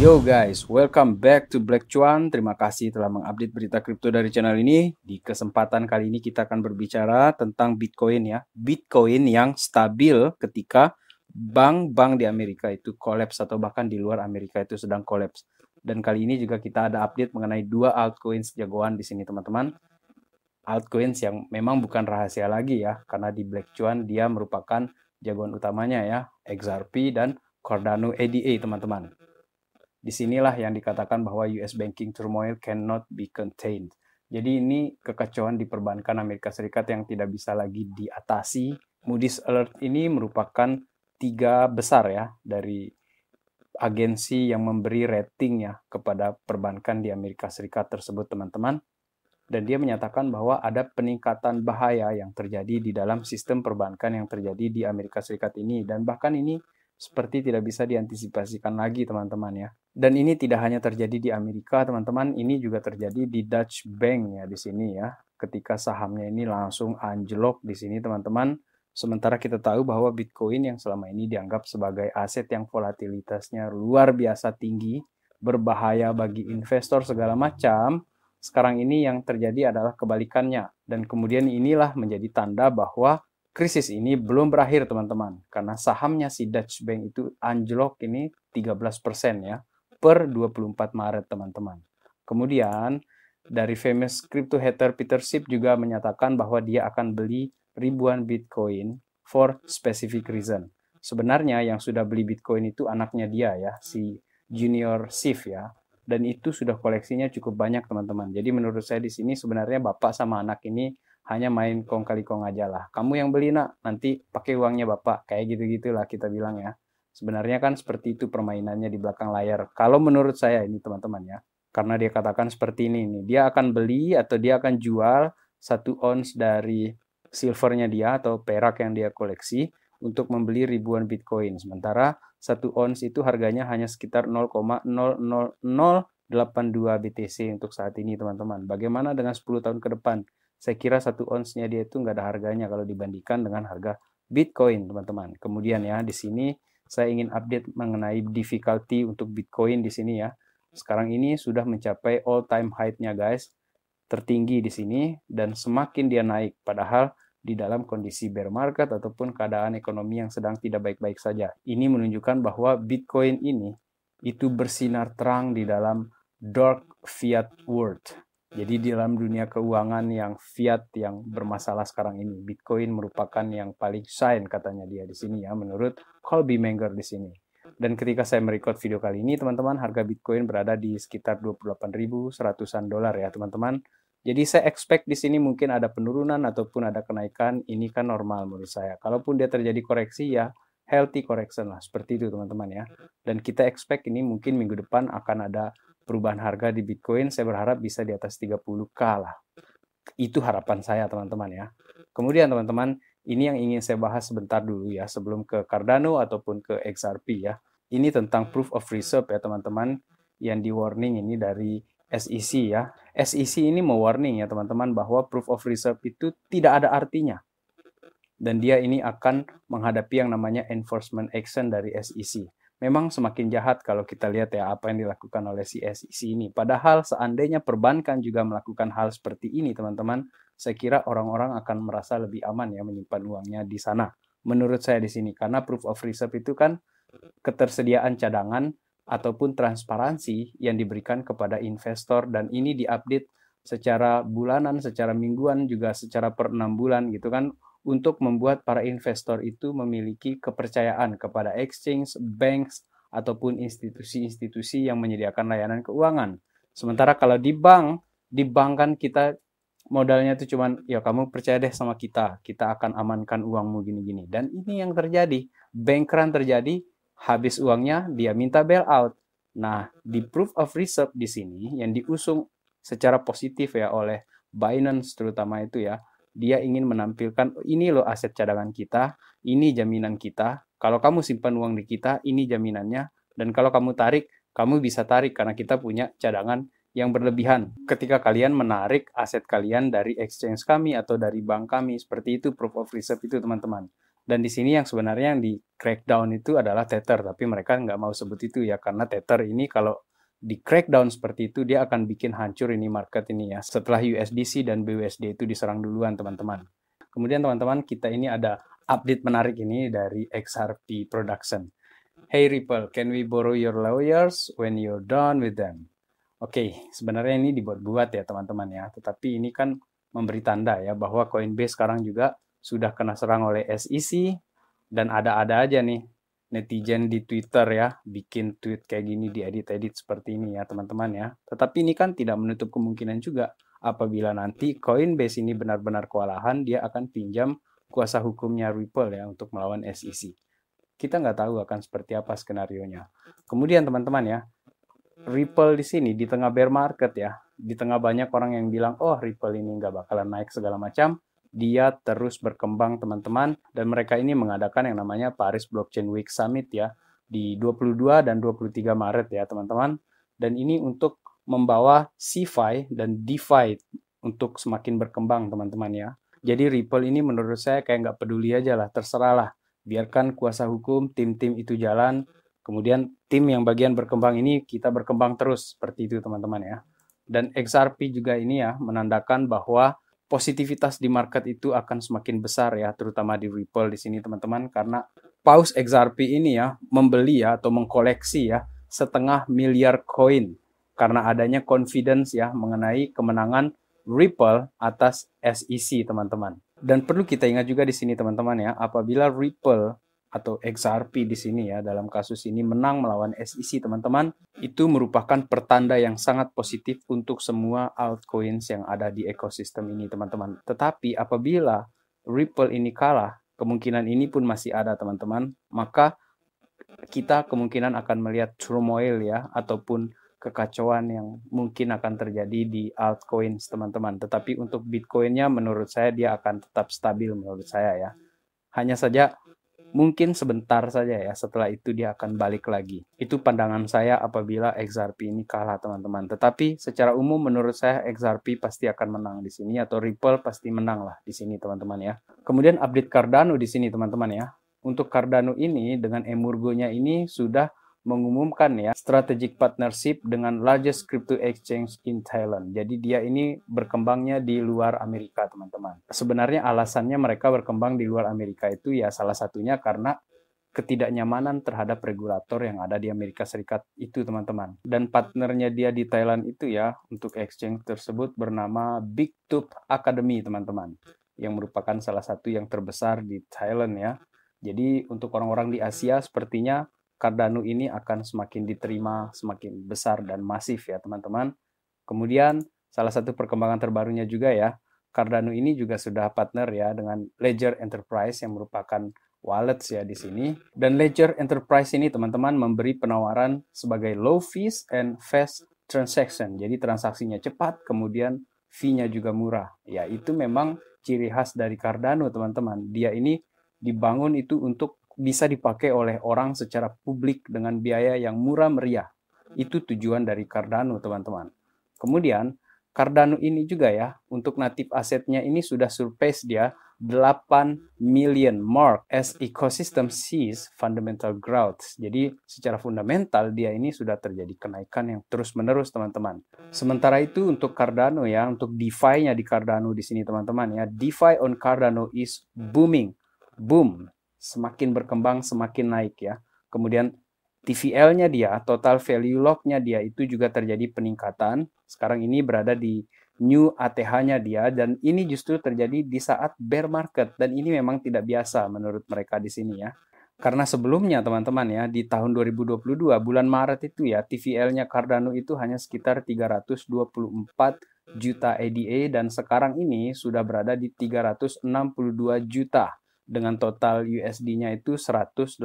Yo guys, welcome back to Black Cuan. Terima kasih telah mengupdate berita kripto dari channel ini. Di kesempatan kali ini kita akan berbicara tentang Bitcoin ya. Bitcoin yang stabil ketika bank-bank di Amerika itu kolaps atau bahkan di luar Amerika itu sedang kolaps. Dan kali ini juga kita ada update mengenai dua altcoins jagoan di sini teman-teman. Altcoins yang memang bukan rahasia lagi ya, karena di Black Cuan dia merupakan jagoan utamanya ya, XRP dan Cardano ADA teman-teman. Disinilah yang dikatakan bahwa US banking turmoil cannot be contained. Jadi ini kekacauan di perbankan Amerika Serikat yang tidak bisa lagi diatasi. Moody's Alert ini merupakan 3 besar ya dari agensi yang memberi rating ya kepada perbankan di Amerika Serikat tersebut teman-teman. Dan dia menyatakan bahwa ada peningkatan bahaya yang terjadi di dalam sistem perbankan yang terjadi di Amerika Serikat ini. Dan bahkan ini seperti tidak bisa diantisipasikan lagi teman-teman ya. Dan ini tidak hanya terjadi di Amerika teman-teman, ini juga terjadi di Deutsche Bank ya di sini ya. Ketika sahamnya ini langsung anjlok di sini teman-teman. Sementara kita tahu bahwa Bitcoin yang selama ini dianggap sebagai aset yang volatilitasnya luar biasa tinggi, berbahaya bagi investor segala macam. Sekarang ini yang terjadi adalah kebalikannya. Dan kemudian inilah menjadi tanda bahwa krisis ini belum berakhir teman-teman. Karena sahamnya si Deutsche Bank itu anjlok ini 13% ya per 24 Maret teman-teman. Kemudian dari famous crypto hater Peter Schiff juga menyatakan bahwa dia akan beli ribuan Bitcoin for specific reason. Sebenarnya yang sudah beli Bitcoin itu anaknya dia ya, si Junior Schiff ya. Dan itu sudah koleksinya cukup banyak teman-teman. Jadi menurut saya di sini sebenarnya bapak sama anak ini hanya main kong kali kong aja lah. Kamu yang beli nak, nanti pakai uangnya bapak. Kayak gitu-gitulah kita bilang ya. Sebenarnya kan seperti itu permainannya di belakang layar. Kalau menurut saya ini teman-teman ya. Karena dia katakan seperti ini nih. Dia akan beli atau dia akan jual 1 ons dari silvernya dia atau perak yang dia koleksi untuk membeli ribuan Bitcoin. Sementara 1 ons itu harganya hanya sekitar 0,00082 BTC untuk saat ini teman-teman. Bagaimana dengan 10 tahun ke depan? Saya kira 1 onsnya dia itu nggak ada harganya kalau dibandingkan dengan harga Bitcoin teman-teman. Kemudian ya di sini saya ingin update mengenai difficulty untuk Bitcoin di sini ya. Sekarang ini sudah mencapai all time high-nya guys. Tertinggi di sini dan semakin dia naik. Padahal di dalam kondisi bear market ataupun keadaan ekonomi yang sedang tidak baik-baik saja. Ini menunjukkan bahwa Bitcoin ini itu bersinar terang di dalam dark fiat world. Jadi di dalam dunia keuangan yang fiat yang bermasalah sekarang ini, Bitcoin merupakan yang paling shine katanya dia di sini ya, menurut Colby Menger di sini. Dan ketika saya merecord video kali ini, teman-teman, harga Bitcoin berada di sekitar 28.100-an dolar ya, teman-teman. Jadi saya expect di sini mungkin ada penurunan ataupun ada kenaikan, ini kan normal menurut saya. Kalaupun dia terjadi koreksi ya, healthy correction lah, seperti itu teman-teman ya. Dan kita expect ini mungkin minggu depan akan ada perubahan harga di Bitcoin, saya berharap bisa di atas 30K lah. Itu harapan saya teman-teman ya. Kemudian teman-teman, ini yang ingin saya bahas sebentar dulu ya, sebelum ke Cardano ataupun ke XRP ya. Ini tentang proof of reserve ya teman-teman, yang di warning ini dari SEC ya. SEC ini mewarning ya teman-teman bahwa proof of reserve itu tidak ada artinya. Dan dia ini akan menghadapi yang namanya enforcement action dari SEC. Memang semakin jahat kalau kita lihat ya apa yang dilakukan oleh si SEC ini. Padahal seandainya perbankan juga melakukan hal seperti ini teman-teman, saya kira orang-orang akan merasa lebih aman ya menyimpan uangnya di sana. Menurut saya di sini, karena proof of reserve itu kan ketersediaan cadangan ataupun transparansi yang diberikan kepada investor dan ini diupdate secara bulanan, secara mingguan, juga secara per 6 bulan gitu kan, untuk membuat para investor itu memiliki kepercayaan kepada exchange, banks, ataupun institusi-institusi yang menyediakan layanan keuangan. Sementara kalau di bank kan kita modalnya itu cuman, ya kamu percaya deh sama kita akan amankan uangmu gini-gini. Dan ini yang terjadi, bank run terjadi, habis uangnya dia minta bailout. Nah, di proof of reserve di sini yang diusung secara positif ya oleh Binance terutama itu ya, dia ingin menampilkan ini loh aset cadangan kita, ini jaminan kita. Kalau kamu simpan uang di kita, ini jaminannya. Dan kalau kamu tarik, kamu bisa tarik karena kita punya cadangan yang berlebihan. Ketika kalian menarik aset kalian dari exchange kami atau dari bank kami, seperti itu proof of reserve itu teman-teman. Dan di sini yang sebenarnya yang di crackdown itu adalah Tether, tapi mereka nggak mau sebut itu ya, karena Tether ini kalau di crackdown seperti itu dia akan bikin hancur ini market ini ya, setelah USDC dan BUSD itu diserang duluan teman-teman. Kemudian teman-teman, kita ini ada update menarik ini dari XRP Production. Hey Ripple, can we borrow your lawyers when you're done with them? Oke, sebenarnya ini dibuat-buat ya teman-teman ya, tetapi ini kan memberi tanda ya bahwa Coinbase sekarang juga sudah kena serang oleh SEC, dan ada-ada aja nih netizen di Twitter ya bikin tweet kayak gini, diedit-edit seperti ini ya teman-teman ya. Tetapi ini kan tidak menutup kemungkinan juga apabila nanti Coinbase ini benar-benar kewalahan, dia akan pinjam kuasa hukumnya Ripple ya untuk melawan SEC. Kita nggak tahu akan seperti apa skenarionya. Kemudian teman-teman ya, Ripple di sini di tengah bear market ya, di tengah banyak orang yang bilang, oh Ripple ini nggak bakalan naik segala macam, dia terus berkembang teman-teman, dan mereka ini mengadakan yang namanya Paris Blockchain Week Summit ya, di 22 dan 23 Maret ya teman-teman, dan ini untuk membawa CeFi dan DeFi untuk semakin berkembang teman-teman ya. Jadi Ripple ini menurut saya kayak nggak peduli aja lah, terserah lah, biarkan kuasa hukum, tim-tim itu jalan, kemudian tim yang bagian berkembang ini kita berkembang terus, seperti itu teman-teman ya. Dan XRP juga ini ya menandakan bahwa positivitas di market itu akan semakin besar ya, terutama di Ripple di sini teman-teman, karena paus XRP ini ya membeli ya atau mengkoleksi ya 500 miliar koin karena adanya confidence ya mengenai kemenangan Ripple atas SEC teman-teman. Dan perlu kita ingat juga di sini teman-teman ya, apabila Ripple atau XRP di sini ya dalam kasus ini menang melawan SEC teman-teman, itu merupakan pertanda yang sangat positif untuk semua altcoins yang ada di ekosistem ini teman-teman. Tetapi apabila Ripple ini kalah, kemungkinan ini pun masih ada teman-teman, maka kita kemungkinan akan melihat turmoil ya ataupun kekacauan yang mungkin akan terjadi di altcoins teman-teman. Tetapi untuk Bitcoinnya menurut saya dia akan tetap stabil menurut saya ya. Hanya saja mungkin sebentar saja ya, setelah itu dia akan balik lagi. Itu pandangan saya apabila XRP ini kalah teman-teman. Tetapi secara umum menurut saya XRP pasti akan menang di sini, atau Ripple pasti menang lah di sini teman-teman ya. Kemudian update Cardano di sini teman-teman ya. Untuk Cardano ini dengan embargo-nya ini sudah mengumumkan ya strategic partnership dengan largest crypto exchange in Thailand. Jadi dia ini berkembangnya di luar Amerika teman-teman. Sebenarnya alasannya mereka berkembang di luar Amerika itu ya salah satunya karena ketidaknyamanan terhadap regulator yang ada di Amerika Serikat itu teman-teman. Dan partnernya dia di Thailand itu ya untuk exchange tersebut bernama Bigtube Academy teman-teman, yang merupakan salah satu yang terbesar di Thailand ya. Jadi untuk orang-orang di Asia sepertinya Cardano ini akan semakin diterima, semakin besar dan masif ya teman-teman. Kemudian salah satu perkembangan terbarunya juga ya, Cardano ini juga sudah partner ya dengan Ledger Enterprise yang merupakan wallets ya di sini. Dan Ledger Enterprise ini teman-teman memberi penawaran sebagai low fees and fast transaction. Jadi transaksinya cepat, kemudian fee-nya juga murah. Ya itu memang ciri khas dari Cardano teman-teman. Dia ini dibangun itu untuk bisa dipakai oleh orang secara publik dengan biaya yang murah meriah. Itu tujuan dari Cardano teman-teman. Kemudian Cardano ini juga ya untuk native asetnya ini sudah surpass dia 8 million mark as ecosystem sees fundamental growth. Jadi secara fundamental dia ini sudah terjadi kenaikan yang terus-menerus teman-teman. Sementara itu untuk Cardano ya, untuk DeFi-nya di Cardano di sini teman-teman ya, DeFi on Cardano is booming. Boom. Semakin berkembang, semakin naik ya. Kemudian TVL-nya dia, total value lock-nya dia itu juga terjadi peningkatan. Sekarang ini berada di new ATH-nya dia, dan ini justru terjadi di saat bear market, dan ini memang tidak biasa menurut mereka di sini ya. Karena sebelumnya teman-teman ya, di tahun 2022 bulan Maret itu ya, TVL-nya Cardano itu hanya sekitar 324 juta ADA, dan sekarang ini sudah berada di 362 juta. Dengan total USD-nya itu 118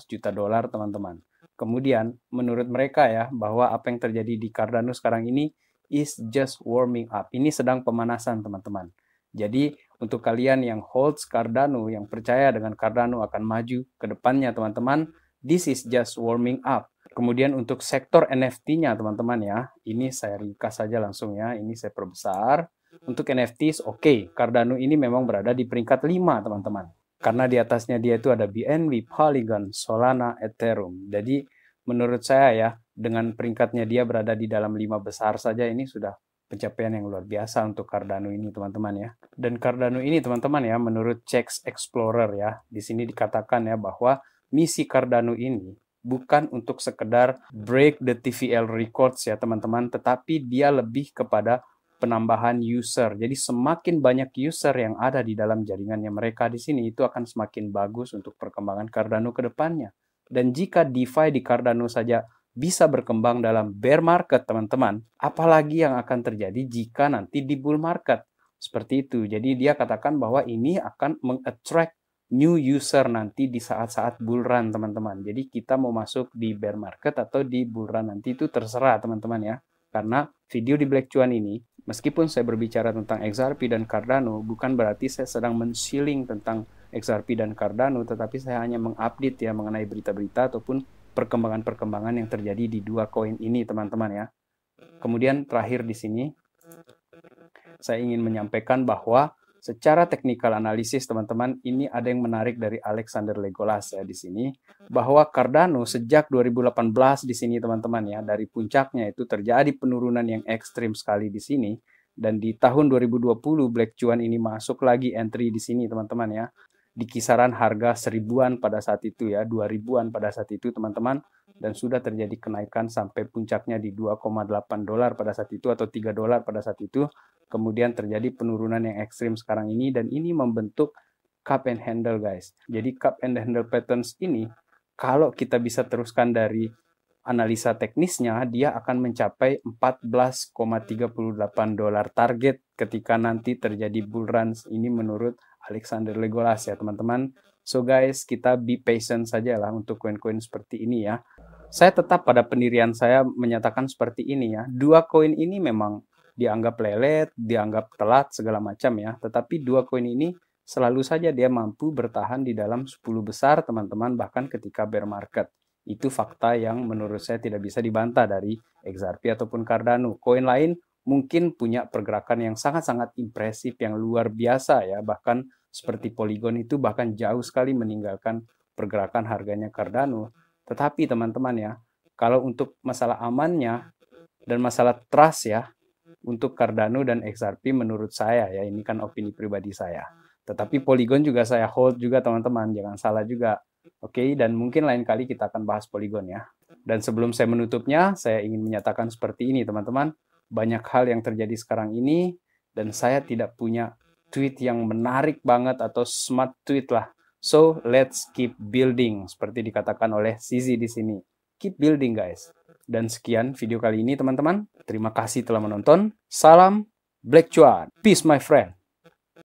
juta dolar teman-teman. Kemudian menurut mereka ya bahwa apa yang terjadi di Cardano sekarang ini is just warming up. Ini sedang pemanasan teman-teman. Jadi untuk kalian yang holds Cardano, yang percaya dengan Cardano akan maju ke depannya teman-teman, this is just warming up. Kemudian untuk sektor NFT-nya teman-teman ya, ini saya ringkas saja langsung ya, ini saya perbesar. Untuk NFTs oke, Cardano ini memang berada di peringkat 5 teman-teman. Karena di atasnya dia itu ada BNB, Polygon, Solana, Ethereum. Jadi menurut saya ya, dengan peringkatnya dia berada di dalam 5 besar saja, ini sudah pencapaian yang luar biasa untuk Cardano ini teman-teman ya. Dan Cardano ini teman-teman ya, menurut Chex Explorer ya, di sini dikatakan ya bahwa misi Cardano ini bukan untuk sekedar break the TVL records ya teman-teman, tetapi dia lebih kepada penambahan user. Jadi semakin banyak user yang ada di dalam jaringannya mereka di sini, itu akan semakin bagus untuk perkembangan Cardano ke depannya. Dan jika DeFi di Cardano saja bisa berkembang dalam bear market, teman-teman, apalagi yang akan terjadi jika nanti di bull market. Seperti itu. Jadi dia katakan bahwa ini akan meng-attract new user nanti di saat-saat bull run, teman-teman. Jadi kita mau masuk di bear market atau di bull run nanti itu terserah, teman-teman ya. Karena video di Black Cuan ini, meskipun saya berbicara tentang XRP dan Cardano, bukan berarti saya sedang men-shilling tentang XRP dan Cardano, tetapi saya hanya mengupdate ya mengenai berita-berita ataupun perkembangan-perkembangan yang terjadi di dua koin ini, teman-teman ya. Kemudian terakhir di sini, saya ingin menyampaikan bahwa secara teknikal analisis, teman-teman, ini ada yang menarik dari Alexander Legolas ya di sini, bahwa Cardano sejak 2018 di sini, teman-teman ya, dari puncaknya itu terjadi penurunan yang ekstrim sekali di sini, dan di tahun 2020 Black Cuan ini masuk lagi entry di sini, teman-teman ya, di kisaran harga 1000-an pada saat itu ya, 2000-an pada saat itu, teman-teman, dan sudah terjadi kenaikan sampai puncaknya di 2,8 dolar pada saat itu atau 3 dolar pada saat itu. Kemudian terjadi penurunan yang ekstrim sekarang ini, dan ini membentuk cup and handle guys. Jadi cup and handle patterns ini, kalau kita bisa teruskan dari analisa teknisnya, dia akan mencapai 14,38 dolar target ketika nanti terjadi bull run ini menurut Alexander Legolas ya teman-teman. So guys, kita be patient saja lah untuk koin-koin seperti ini ya. Saya tetap pada pendirian saya menyatakan seperti ini ya. Dua koin ini memang dianggap lelet, dianggap telat, segala macam ya. Tetapi dua koin ini selalu saja dia mampu bertahan di dalam 10 besar, teman-teman, bahkan ketika bear market. Itu fakta yang menurut saya tidak bisa dibantah dari XRP ataupun Cardano. Koin lain mungkin punya pergerakan yang sangat-sangat impresif, yang luar biasa ya. Bahkan seperti Polygon itu bahkan jauh sekali meninggalkan pergerakan harganya Cardano. Tetapi teman-teman ya, kalau untuk masalah amannya dan masalah trust ya, untuk Cardano dan XRP menurut saya ya, ini kan opini pribadi saya. Tetapi Polygon juga saya hold juga teman-teman, jangan salah juga. Oke, dan mungkin lain kali kita akan bahas Polygon ya. Dan sebelum saya menutupnya, saya ingin menyatakan seperti ini teman-teman. Banyak hal yang terjadi sekarang ini, dan saya tidak punya tweet yang menarik banget atau smart tweet lah. So, let's keep building, seperti dikatakan oleh Zizi di sini. Keep building guys. Dan sekian video kali ini teman-teman. Terima kasih telah menonton. Salam Black Cuan. Peace my friend.